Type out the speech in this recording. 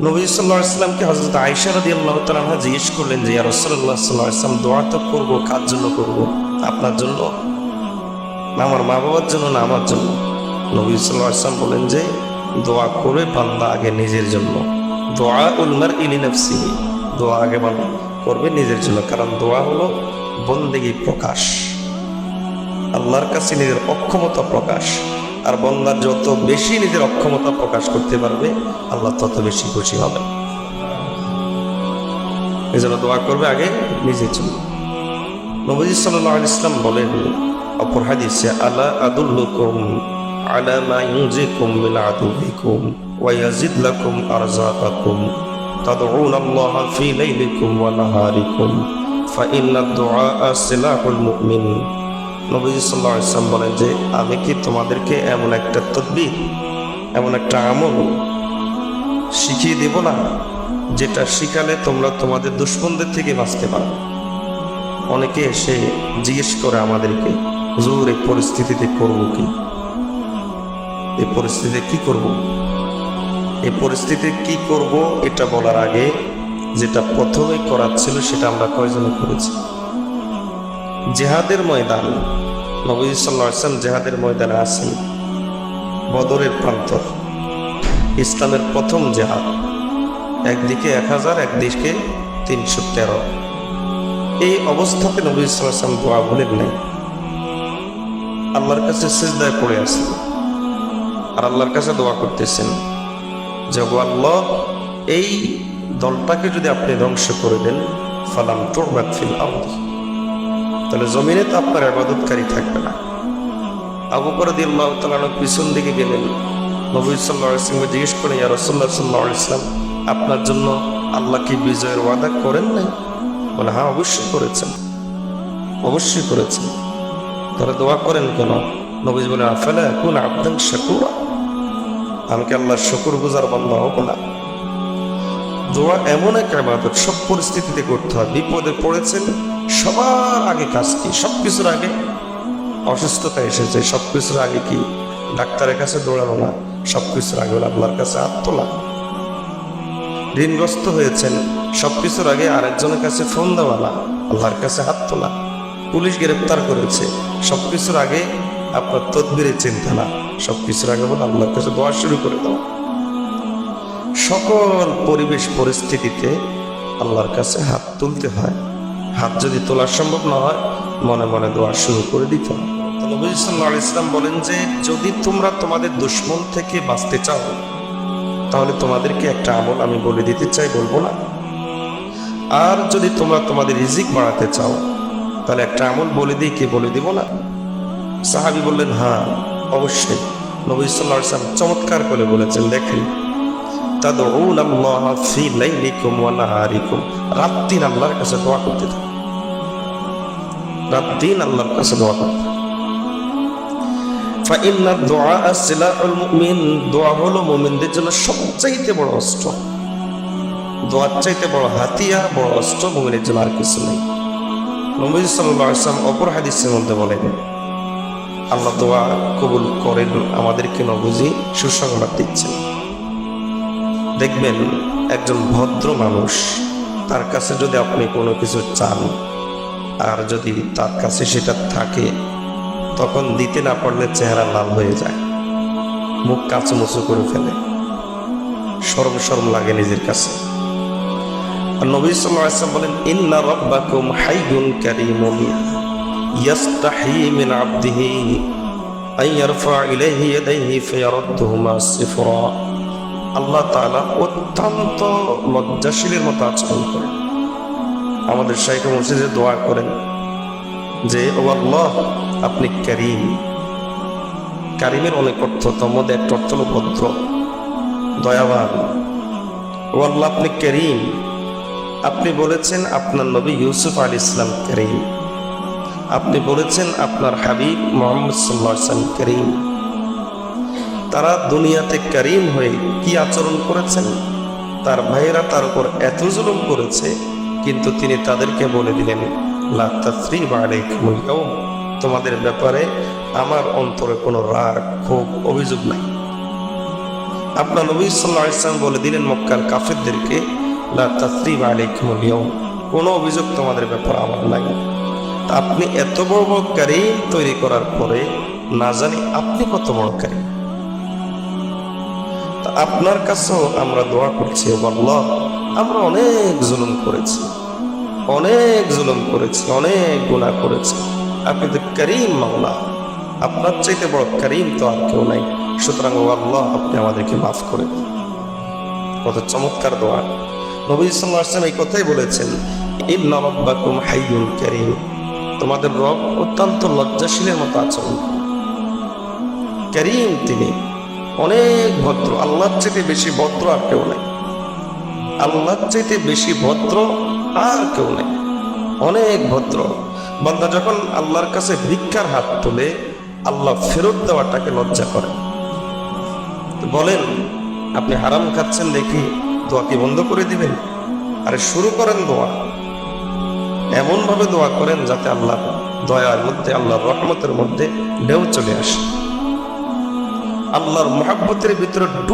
নবী সাল্লাল্লাহু আলাইহি ওয়াসাল্লামকে হযরত আয়েশা রাদিয়াল্লাহু তাআলা আনহা জিজ্ঞেস করলেন যে ইয়া রাসূলুল্লাহ সাল্লাল্লাহু আলাইহি ওয়াসাল্লাম, দোয়া তো করবো, কার জন্য করব? আপনার জন্য না আমার মা বাবার জন্য না আমার জন্য? নবী সাল্লাল্লাহু আলাইহি ওয়াসাল্লাম বলেন যে দোয়া করে বান্দা আগে নিজের জন্য। দুআউল মারই লিনাফসিহি, দোয়া আগে বান্দা করবে নিজের জন্য, কারণ দোয়া হলো বন্দেগী প্রকাশ, আল্লাহর কাছে নিজের অক্ষমতা প্রকাশ। আর বান্দার যত বেশি নিজের অক্ষমতা প্রকাশ করতে পারবে আল্লাহ তত বেশি খুশি হবেন। এই জন্য দোয়া করবে আগে নিজের জন্য। নবী সাল্লাল্লাহু আলাইহি ওয়াসাল্লাম বলেন অপর হাদিসে, আলা আদুল্লুকুম আলা মা ইউজিকুম মিন আদুবিকুম ওয়া ইয়াজিদ লাকুম আরযাকাকুম তাদউনাল্লাহা ফি লাইলিকুম ওয়া নাহারিকুম ফাইন্নাদ দুআআ সিলাহুল মুমিন। নবী সাল্লাল্লাহু আলাইহি ওয়াসাল্লাম বলেন যে আমি কি তোমাদেরকে এমন একটা তদবির, এমন একটা আমল শিখিয়ে দেব না যেটা শিখালে তোমরা তোমাদের দুশমনদের থেকে বাঁচতে পারো? অনেকে এসে জিজ্ঞেস করে আমাদেরকে, হুজুর এই পরিস্থিতিতে করবো কি, এই পরিস্থিতিতে কি করব? এই পরিস্থিতিতে কি করব এটা বলার আগে যেটা প্রথমে করার ছিল সেটা আমরা কয়জনে করেছি? জিহাদের ময়দান, নবী সাল্লাল্লাহু আলাইহি ওয়াসাল্লাম জিহাদের ময়দানে আছেন, বদরের প্রান্তর, ইসলামের প্রথম জিহাদ, একদিকে 1000 একদিকে 313। এই অবস্থাতে নবী সাল্লাল্লাহু আলাইহি ওয়াসাল্লাম দোয়া ভুলেন নাই, আল্লাহর কাছে সিজদায় পড়ে আছেন আর আল্লাহর কাছে দোয়া করতেছেন যে আল্লাহ এই দলটাকে যদি আপনি ধ্বংস করে দেন, ফালাম তুরবাত ফিল আরদি, তাহলে জমিনে তো আপনার ইবাদতকারী থাকবে না। আবু বকর রাদিয়াল্লাহু তাআলা পিছন দিকে গেলেন, নবী সাল্লাল্লাহু আলাইহি ওয়াসাল্লাম জিজ্ঞেস করেন, ইয়া রাসূলুল্লাহ সাল্লাল্লাহু আলাইহি ওয়াসাল্লাম, আপনার জন্য আল্লাহ কি বিজয়ের ওয়াদা করেন নাই? বলে হ্যাঁ, অবশ্যই করেছেন, অবশ্যই করেছেন। তাহলে দোয়া করেন কেন? নবী বলেন, আফালা আকুনু আবদান শাকুরা, আমি কি আল্লাহর শুকরগুজার বান্দা হব না? দোয়া এমন এক ইবাদত, সব পরিস্থিতিতে করতে হয়। বিপদে পড়েছেন, সবার আগে কাজ কি? সবকিছুর আগে অসুস্থতা এসেছে, সবকিছুর আগে কি? ডাক্তারের কাছে দৌড়ানো না, সবকিছুর আগে হলো আল্লাহর কাছে হাত তোলা। ঋণগ্রস্ত হয়েছেন, সবকিছুর আগে আরেকজনের কাছে ফোন দেওয়া না, আল্লাহর কাছে হাত তোলা। পুলিশ গ্রেফতার করেছে, সবকিছুর আগে আপনার তদবিরের চিন্তা না, সবকিছুর আগে হলো আল্লাহর কাছে দোয়া শুরু করে দাও। সকল পরিবেশ পরিস্থিতিতে আল্লাহর কাছে হাত তুলতে হয়। হাত যদি তোলা সম্ভব না হয়, মনে মনে দোয়া শুরু করে দিতে হয়। নবী সাল্লাল্লাহু আলাইহি ওয়াসাল্লাম বলেন যে যদি তোমরা তোমাদের দুশমন থেকে বাঁচতে চাও, তাহলে তোমাদেরকে একটা আমল আমি বলে দিতে চাই, বলবো না? আর যদি তোমরা তোমাদের রিজিক বাড়াতে চাও, তাহলে একটা আমল বলে দিই, কি বলে দিব না? সাহাবী বললেন হ্যাঁ অবশ্যই। নবী সাল্লাল্লাহু আলাইহি ওয়াসাল্লাম চমৎকার করে বলেছেন, দেখেন, তাদউনাল্লাহা ফি লাইলিকুম ওয়া নাহারিকুম, রাত দিন আল্লাহর কাছে দোয়া করতে থাকো, রাত দিন আল্লাহর কাছে দোয়া করতে। ফাইন্নাদ দুআআ সিলাহুল মুমিন, দোয়া হলো মুমিনদের জন্য সবচাইতে বড় অস্ত্র। দোয়ার চাইতে বড় হাতিয়ার, বড় অস্ত্র মুমিনের জন্য আর কিছু নেই। নবী সাল্লাল্লাহু আলাইহি ওয়াসাল্লাম অপর হাদিসের মধ্যে বলেন, আল্লাহ দোয়া কবুল করেন আমাদেরকে নবীজি সুসংবাদ দিচ্ছেন। দেখবেন একজন ভদ্র মানুষ, তার কাছে যদি আপনি কোনো কিছু চান আর যদি তার কাছে সেটা থাকে, তখন দিতে না পারলে চেহারা লাল হয়ে যায়, মুখ কাঁচুমুচু করে ফেলে, শরম শরম লাগে নিজের কাছে। আর নবী সাল্লাল্লাহু আলাইহি ওয়াসাল্লাম বলেন, ইন্না রাব্বাকুম হাইয়ুন কারীমুন ইয়াস্তাহি মিন আবদিহি আন ইয়ারফা ইলাইহি ইয়াদাইহি ফায়ারুদ্দুহুমা সিফরা। আল্লাহ তাআলা অত্যন্ত লজ্জাশীলের মতো আচরণ করেন। আমাদের শাইখ মুর্শিদে দোয়া করেন যে ও আল্লাহ আপনি কারীম। কারীমের অনেক অর্থ, তার মধ্যে একটা অর্থ হলো ভদ্র, দয়াবান। ও আল্লাহ আপনি কারীম। আপনি বলেছেন আপনার নবী ইউসুফ আলাইহিস সালাম কারীম, আপনি বলেছেন আপনার হাবিব মুহাম্মদ সাল্লাল্লাহু আলাইহি ওয়াসাল্লাম কারীম। তারা দুনিয়াতে কারীম হয়ে কি আচরণ করেছেন? তার ভাইয়েরা তার উপর এত জুলুম করেছে, কিন্তু তিনি তাদেরকে বলে দিলেন, লা তাসরিবা আলাইকুমুল ইয়াওম, তোমাদের ব্যাপারে আমার অন্তরে কোনো রাগ ক্ষোভ অভিযোগ নাই। আপনার নবী সাল্লাল্লাহু আলাইহি ওয়াসাল্লাম বলে দিলেন মক্কার কাফেরদেরকে, লা তাসরিবা আলাইকুমুল ইয়াউম, কোনো অভিযোগ তোমাদের ব্যাপারে আমার নাই। তা আপনি এত বড় বড় কারীম তৈরি করার পরে না জানি আপনি কত বড় কারীম। তা আপনার কাছেও আমরা দোয়া করছি, আল্লাহ আমরা অনেক জুলুম করেছি, অনেক গুনাহ করেছি, আপনি তো করিম মাওলা, আপনার চাইতে বড় করিম তো আর কেউ নাই, সুতরাং ও আল্লাহ আপনি আমাদেরকে মাফ করে দিন। কত চমৎকার দোয়া। নবী সাল্লাল্লাহু আলাইহি ওয়াসাল্লাম এই কথাই বলেছেন, ইন্না রাব্বাকুম হাইয়ুন কারীম, তোমাদের রব অত্যন্ত লজ্জাশীলের মতো আচরণ করিম, তিনি অনেক ভদ্র, আল্লাহর চাইতে বেশি ভদ্র আর কেউ নাই, আল্লাহর চাইতে বেশি ভদ্র আর কেউ নেই, অনেক ভদ্র। বান্দা যখন আল্লাহর কাছে ভিক্ষার হাত তোলে, আল্লাহ ফেরত দেওয়াটাকে লজ্জা করে। বলেন আপনি হারাম খাচ্ছেন দেখি দোয়া কি বন্ধ করে দিবেন? আরে শুরু করেন দোয়া, এমন ভাবে দোয়া করেন যাতে আল্লাহ দয়ার মধ্যে, আল্লাহর রহমতের মধ্যে ঢেউ চলে আসে, আল্লাহর মুহাব্বতের ভিতরে ডুব